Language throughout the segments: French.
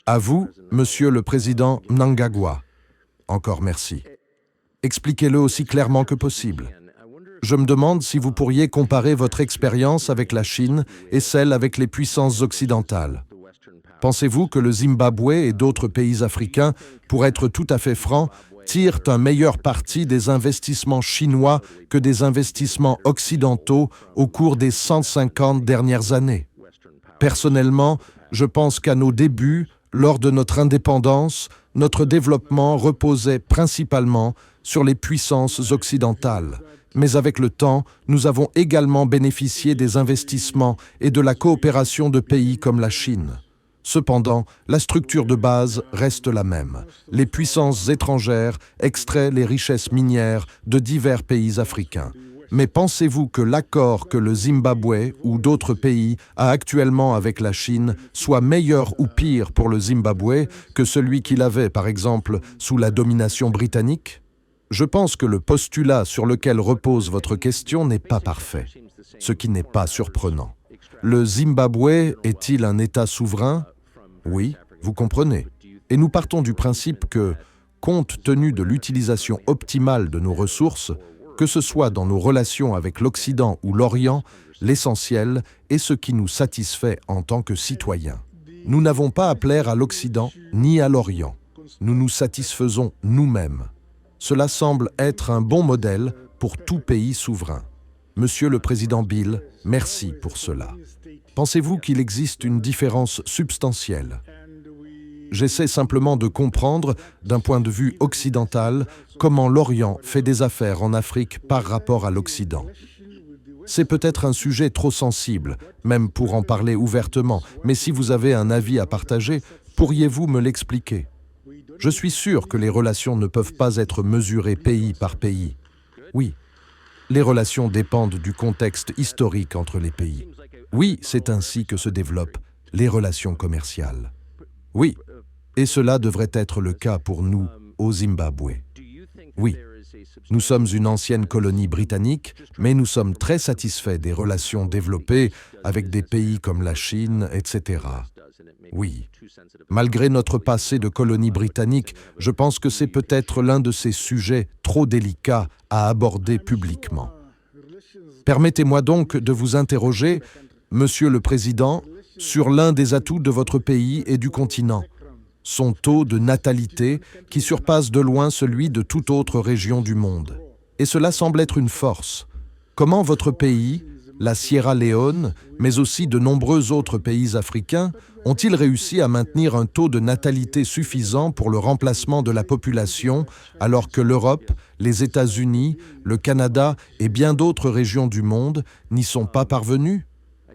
À vous, Monsieur le Président Mnangagwa. Encore merci. Expliquez-le aussi clairement que possible. Je me demande si vous pourriez comparer votre expérience avec la Chine et celle avec les puissances occidentales. Pensez-vous que le Zimbabwe et d'autres pays africains, pour être tout à fait franc, tirent un meilleur parti des investissements chinois que des investissements occidentaux au cours des 150 dernières années? Personnellement, je pense qu'à nos débuts, lors de notre indépendance, notre développement reposait principalement sur les puissances occidentales. Mais avec le temps, nous avons également bénéficié des investissements et de la coopération de pays comme la Chine. Cependant, la structure de base reste la même. Les puissances étrangères extraient les richesses minières de divers pays africains. Mais pensez-vous que l'accord que le Zimbabwe ou d'autres pays a actuellement avec la Chine soit meilleur ou pire pour le Zimbabwe que celui qu'il avait, par exemple, sous la domination britannique? Je pense que le postulat sur lequel repose votre question n'est pas parfait, ce qui n'est pas surprenant. Le Zimbabwe est-il un État souverain? Oui, vous comprenez. Et nous partons du principe que, compte tenu de l'utilisation optimale de nos ressources, que ce soit dans nos relations avec l'Occident ou l'Orient, l'essentiel est ce qui nous satisfait en tant que citoyens. Nous n'avons pas à plaire à l'Occident ni à l'Orient. Nous nous satisfaisons nous-mêmes. Cela semble être un bon modèle pour tout pays souverain. Monsieur le Président Bill, merci pour cela. Pensez-vous qu'il existe une différence substantielle? J'essaie simplement de comprendre, d'un point de vue occidental, comment l'Orient fait des affaires en Afrique par rapport à l'Occident. C'est peut-être un sujet trop sensible, même pour en parler ouvertement, mais si vous avez un avis à partager, pourriez-vous me l'expliquer? Je suis sûr que les relations ne peuvent pas être mesurées pays par pays. Oui, les relations dépendent du contexte historique entre les pays. Oui, c'est ainsi que se développent les relations commerciales. Oui, et cela devrait être le cas pour nous au Zimbabwe. Oui, nous sommes une ancienne colonie britannique, mais nous sommes très satisfaits des relations développées avec des pays comme la Chine, etc. Oui, malgré notre passé de colonie britannique, je pense que c'est peut-être l'un de ces sujets trop délicats à aborder publiquement. Permettez-moi donc de vous interroger, Monsieur le Président, sur l'un des atouts de votre pays et du continent, son taux de natalité qui surpasse de loin celui de toute autre région du monde. Et cela semble être une force. Comment votre pays, la Sierra Leone, mais aussi de nombreux autres pays africains, ont-ils réussi à maintenir un taux de natalité suffisant pour le remplacement de la population, alors que l'Europe, les États-Unis, le Canada et bien d'autres régions du monde n'y sont pas parvenus?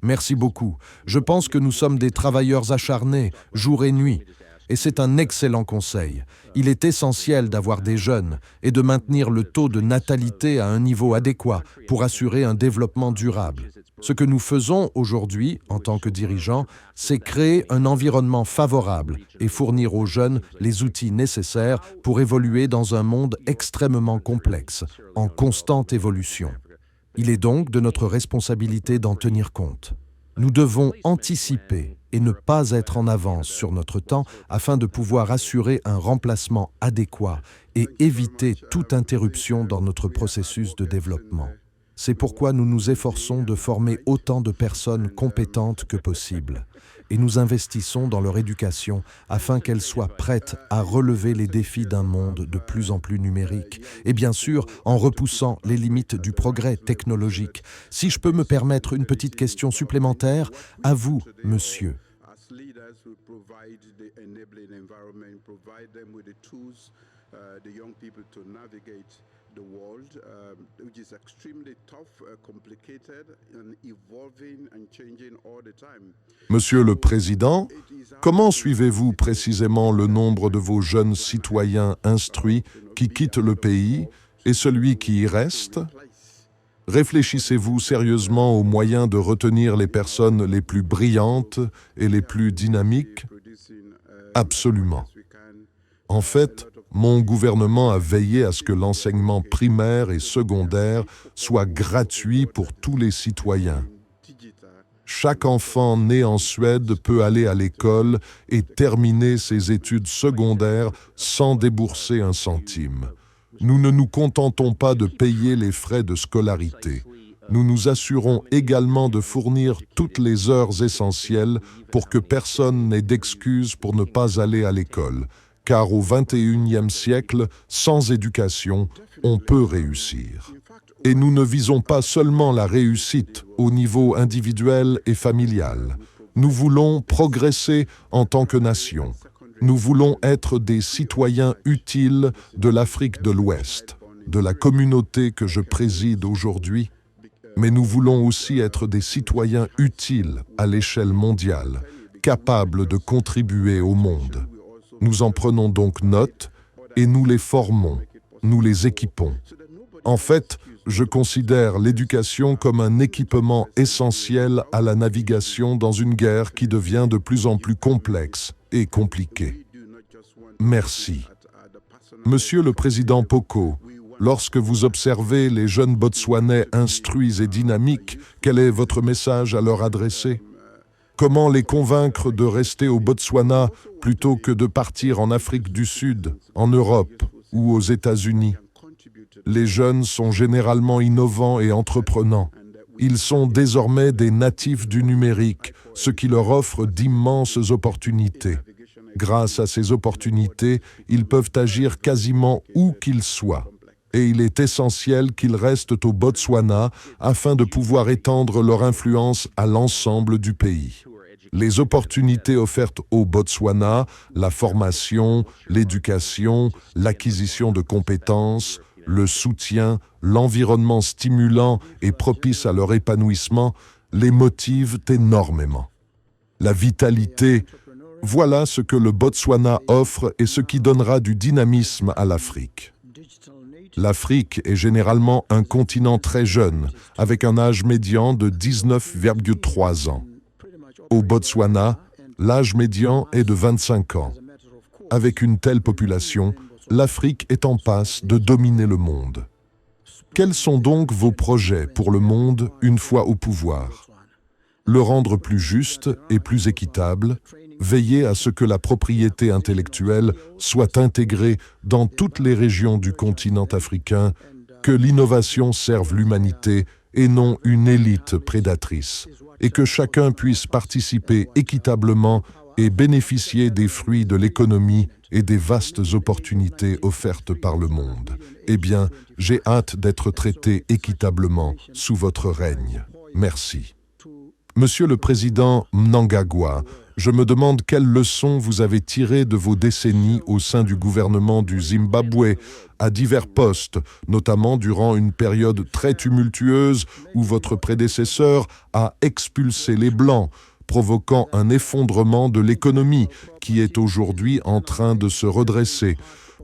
Merci beaucoup. Je pense que nous sommes des travailleurs acharnés, jour et nuit. Et c'est un excellent conseil. Il est essentiel d'avoir des jeunes et de maintenir le taux de natalité à un niveau adéquat pour assurer un développement durable. Ce que nous faisons aujourd'hui, en tant que dirigeants, c'est créer un environnement favorable et fournir aux jeunes les outils nécessaires pour évoluer dans un monde extrêmement complexe, en constante évolution. Il est donc de notre responsabilité d'en tenir compte. Nous devons anticiper et ne pas être en avance sur notre temps afin de pouvoir assurer un remplacement adéquat et éviter toute interruption dans notre processus de développement. C'est pourquoi nous nous efforçons de former autant de personnes compétentes que possible et nous investissons dans leur éducation afin qu'elles soient prêtes à relever les défis d'un monde de plus en plus numérique et bien sûr en repoussant les limites du progrès technologique. Si je peux me permettre une petite question supplémentaire, à vous, monsieur. The world, which is extremely tough, complicated, and evolving and changing all the time. Monsieur le Président, comment suivez-vous précisément le nombre de vos jeunes citoyens instruits qui quittent le pays et celui qui y reste? Réfléchissez-vous sérieusement aux moyens de retenir les personnes les plus brillantes et les plus dynamiques? Absolument. En fait, mon gouvernement a veillé à ce que l'enseignement primaire et secondaire soit gratuit pour tous les citoyens. Chaque enfant né en Suède peut aller à l'école et terminer ses études secondaires sans débourser un centime. Nous ne nous contentons pas de payer les frais de scolarité. Nous nous assurons également de fournir toutes les heures essentielles pour que personne n'ait d'excuses pour ne pas aller à l'école. Car au XXIe siècle, sans éducation, on peut réussir. Et nous ne visons pas seulement la réussite au niveau individuel et familial. Nous voulons progresser en tant que nation. Nous voulons être des citoyens utiles de l'Afrique de l'Ouest, de la communauté que je préside aujourd'hui, mais nous voulons aussi être des citoyens utiles à l'échelle mondiale, capables de contribuer au monde. Nous en prenons donc note et nous les formons, nous les équipons. En fait, je considère l'éducation comme un équipement essentiel à la navigation dans une guerre qui devient de plus en plus complexe et compliquée. Merci. Monsieur le Président Poko, lorsque vous observez les jeunes Botswanais instruits et dynamiques, quel est votre message à leur adresser? Comment les convaincre de rester au Botswana plutôt que de partir en Afrique du Sud, en Europe ou aux États-Unis? Les jeunes sont généralement innovants et entreprenants. Ils sont désormais des natifs du numérique, ce qui leur offre d'immenses opportunités. Grâce à ces opportunités, ils peuvent agir quasiment où qu'ils soient. Et il est essentiel qu'ils restent au Botswana afin de pouvoir étendre leur influence à l'ensemble du pays. Les opportunités offertes au Botswana, la formation, l'éducation, l'acquisition de compétences, le soutien, l'environnement stimulant et propice à leur épanouissement les motivent énormément. La vitalité, voilà ce que le Botswana offre et ce qui donnera du dynamisme à l'Afrique. L'Afrique est généralement un continent très jeune, avec un âge médian de 19,3 ans. Au Botswana, l'âge médian est de 25 ans. Avec une telle population, l'Afrique est en passe de dominer le monde. Quels sont donc vos projets pour le monde une fois au pouvoir? Le rendre plus juste et plus équitable, veiller à ce que la propriété intellectuelle soit intégrée dans toutes les régions du continent africain, que l'innovation serve l'humanité et non une élite prédatrice, et que chacun puisse participer équitablement et bénéficier des fruits de l'économie et des vastes opportunités offertes par le monde. Eh bien, j'ai hâte d'être traité équitablement sous votre règne. Merci. Monsieur le Président Mnangagwa, je me demande quelles leçons vous avez tirées de vos décennies au sein du gouvernement du Zimbabwe, à divers postes, notamment durant une période très tumultueuse où votre prédécesseur a expulsé les Blancs, provoquant un effondrement de l'économie qui est aujourd'hui en train de se redresser.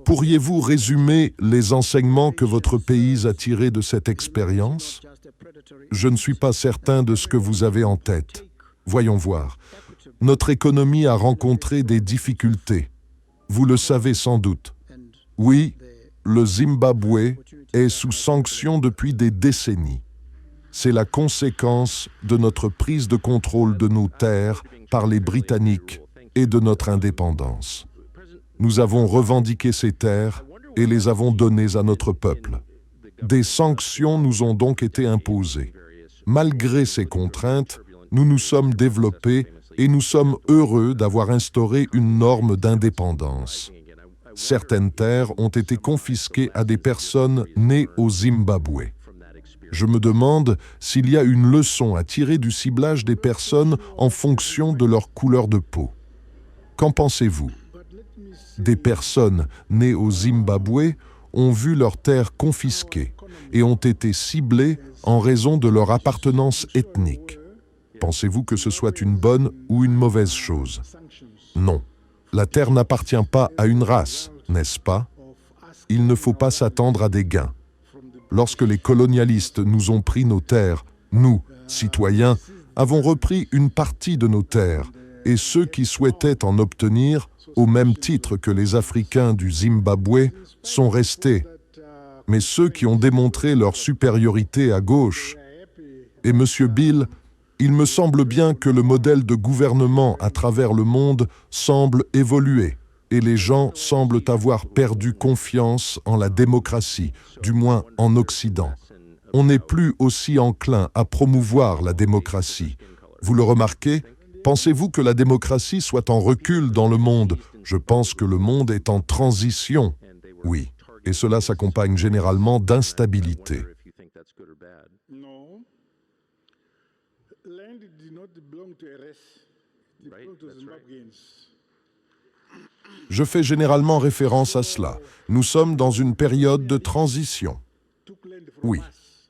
Pourriez-vous résumer les enseignements que votre pays a tirés de cette expérience? Je ne suis pas certain de ce que vous avez en tête. Voyons voir. Notre économie a rencontré des difficultés. Vous le savez sans doute. Oui, le Zimbabwe est sous sanction depuis des décennies. C'est la conséquence de notre prise de contrôle de nos terres par les Britanniques et de notre indépendance. Nous avons revendiqué ces terres et les avons données à notre peuple. Des sanctions nous ont donc été imposées. Malgré ces contraintes, nous nous sommes développés et nous sommes heureux d'avoir instauré une norme d'indépendance. Certaines terres ont été confisquées à des personnes nées au Zimbabwe. Je me demande s'il y a une leçon à tirer du ciblage des personnes en fonction de leur couleur de peau. Qu'en pensez-vous? Des personnes nées au Zimbabwe ont vu leurs terres confisquées et ont été ciblées en raison de leur appartenance ethnique. Pensez-vous que ce soit une bonne ou une mauvaise chose? Non. La terre n'appartient pas à une race, n'est-ce pas? Il ne faut pas s'attendre à des gains. Lorsque les colonialistes nous ont pris nos terres, nous, citoyens, avons repris une partie de nos terres, et ceux qui souhaitaient en obtenir, au même titre que les Africains du Zimbabwe, sont restés. Mais ceux qui ont démontré leur supériorité à gauche, et M. Bill, Il me semble bien que le modèle de gouvernement à travers le monde semble évoluer et les gens semblent avoir perdu confiance en la démocratie, du moins en Occident. On n'est plus aussi enclin à promouvoir la démocratie. Vous le remarquez? Pensez-vous que la démocratie soit en recul dans le monde? Je pense que le monde est en transition. Oui, et cela s'accompagne généralement d'instabilité. No. Land did not belong to a race. It belonged to Zimbabweans. Je fais généralement référence à cela. Nous sommes dans une période de transition. Took land from Oui. us.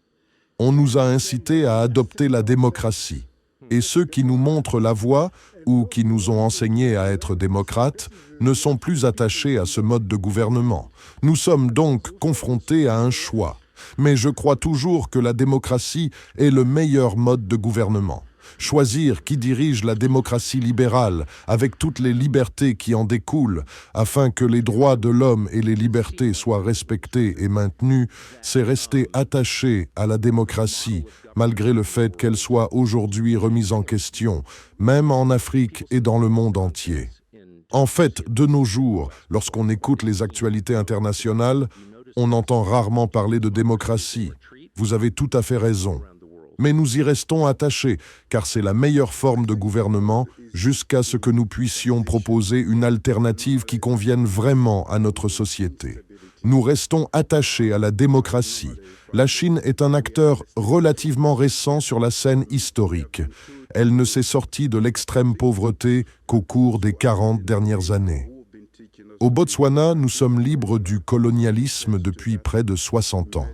On nous a incités à adopter la démocratie. Et ceux qui nous montrent la voie ou qui nous ont enseigné à être démocrates ne sont plus attachés à ce mode de gouvernement. Nous sommes donc confrontés à un choix. Mais je crois toujours que la démocratie est le meilleur mode de gouvernement. Choisir qui dirige la démocratie libérale avec toutes les libertés qui en découlent afin que les droits de l'homme et les libertés soient respectés et maintenus, c'est rester attaché à la démocratie malgré le fait qu'elle soit aujourd'hui remise en question, même en Afrique et dans le monde entier. En fait, de nos jours, lorsqu'on écoute les actualités internationales, on entend rarement parler de démocratie. Vous avez tout à fait raison. Mais nous y restons attachés, car c'est la meilleure forme de gouvernement jusqu'à ce que nous puissions proposer une alternative qui convienne vraiment à notre société. Nous restons attachés à la démocratie. La Chine est un acteur relativement récent sur la scène historique. Elle ne s'est sortie de l'extrême pauvreté qu'au cours des 40 dernières années. Au Botswana, nous sommes libres du colonialisme depuis près de 60 ans.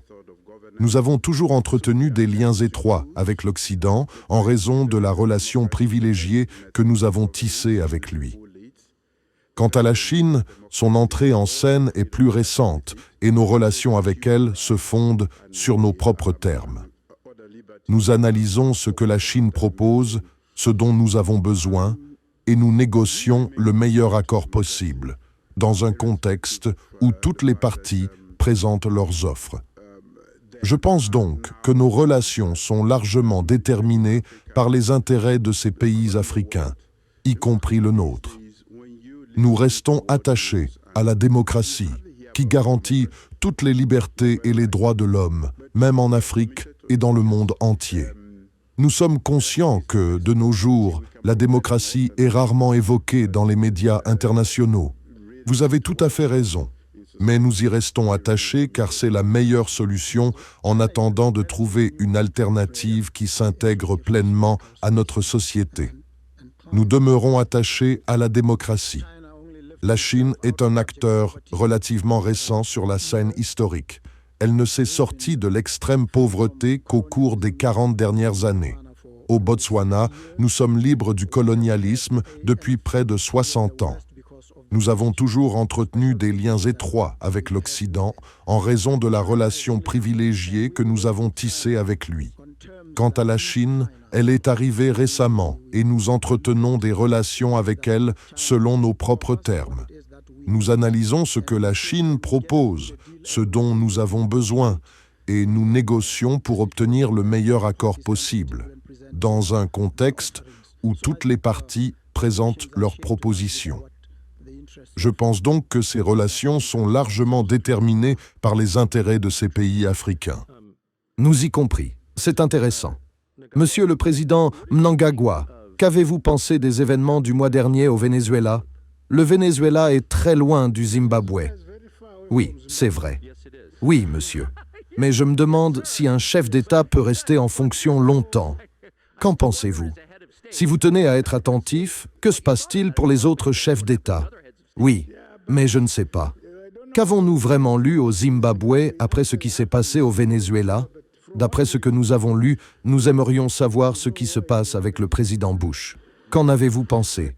Nous avons toujours entretenu des liens étroits avec l'Occident en raison de la relation privilégiée que nous avons tissée avec lui. Quant à la Chine, son entrée en scène est plus récente et nos relations avec elle se fondent sur nos propres termes. Nous analysons ce que la Chine propose, ce dont nous avons besoin, et nous négocions le meilleur accord possible, dans un contexte où toutes les parties présentent leurs offres. Je pense donc que nos relations sont largement déterminées par les intérêts de ces pays africains, y compris le nôtre. Nous restons attachés à la démocratie, qui garantit toutes les libertés et les droits de l'homme, même en Afrique et dans le monde entier. Nous sommes conscients que, de nos jours, la démocratie est rarement évoquée dans les médias internationaux. Vous avez tout à fait raison. Mais nous y restons attachés car c'est la meilleure solution en attendant de trouver une alternative qui s'intègre pleinement à notre société. Nous demeurons attachés à la démocratie. La Chine est un acteur relativement récent sur la scène historique. Elle ne s'est sortie de l'extrême pauvreté qu'au cours des 40 dernières années. Au Botswana, nous sommes libres du colonialisme depuis près de 60 ans. Nous avons toujours entretenu des liens étroits avec l'Occident en raison de la relation privilégiée que nous avons tissée avec lui. Quant à la Chine, elle est arrivée récemment et nous entretenons des relations avec elle selon nos propres termes. Nous analysons ce que la Chine propose, ce dont nous avons besoin, et nous négocions pour obtenir le meilleur accord possible, dans un contexte où toutes les parties présentent leurs propositions. Je pense donc que ces relations sont largement déterminées par les intérêts de ces pays africains. Nous y compris. C'est intéressant. Monsieur le Président Mnangagwa, qu'avez-vous pensé des événements du mois dernier au Venezuela? Le Venezuela est très loin du Zimbabwe. Oui, c'est vrai. Oui, monsieur. Mais je me demande si un chef d'État peut rester en fonction longtemps. Qu'en pensez-vous? Si vous tenez à être attentif, que se passe-t-il pour les autres chefs d'État? Oui, mais je ne sais pas. Qu'avons-nous vraiment lu au Zimbabwe après ce qui s'est passé au Venezuela? D'après ce que nous avons lu, nous aimerions savoir ce qui se passe avec le président Bush. Qu'en avez-vous pensé?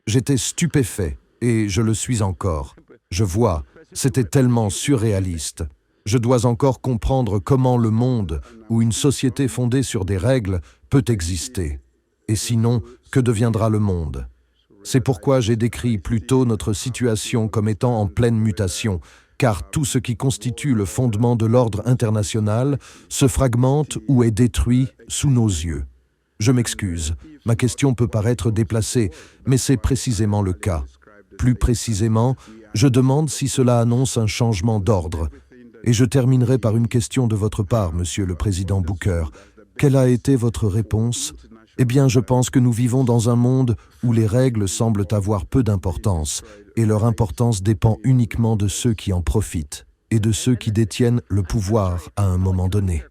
J'étais stupéfait, et je le suis encore. Je vois, c'était tellement surréaliste. Je dois encore comprendre comment le monde, ou une société fondée sur des règles, peut exister. Et sinon, que deviendra le monde? C'est pourquoi j'ai décrit plus tôt notre situation comme étant en pleine mutation, car tout ce qui constitue le fondement de l'ordre international se fragmente ou est détruit sous nos yeux. Je m'excuse, ma question peut paraître déplacée, mais c'est précisément le cas. Plus précisément, je demande si cela annonce un changement d'ordre. Et je terminerai par une question de votre part, Monsieur le Président Booker. Quelle a été votre réponse? Eh bien, je pense que nous vivons dans un monde où les règles semblent avoir peu d'importance, et leur importance dépend uniquement de ceux qui en profitent et de ceux qui détiennent le pouvoir à un moment donné.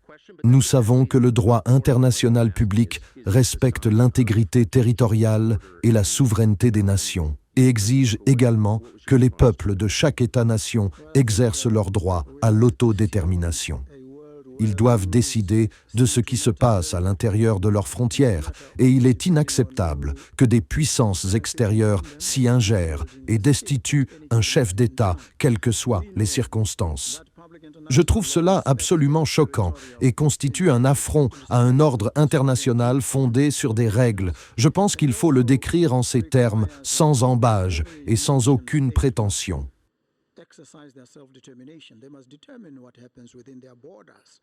Nous savons que le droit international public respecte l'intégrité territoriale et la souveraineté des nations et exige également que les peuples de chaque État-nation exercent leur droit à l'autodétermination. Ils doivent décider de ce qui se passe à l'intérieur de leurs frontières et il est inacceptable que des puissances extérieures s'y ingèrent et destituent un chef d'État, quelles que soient les circonstances. Je trouve cela absolument choquant et constitue un affront à un ordre international fondé sur des règles. Je pense qu'il faut le décrire en ces termes, sans ambages et sans aucune prétention. Exercise their self-determination. They must determine what happens within their borders.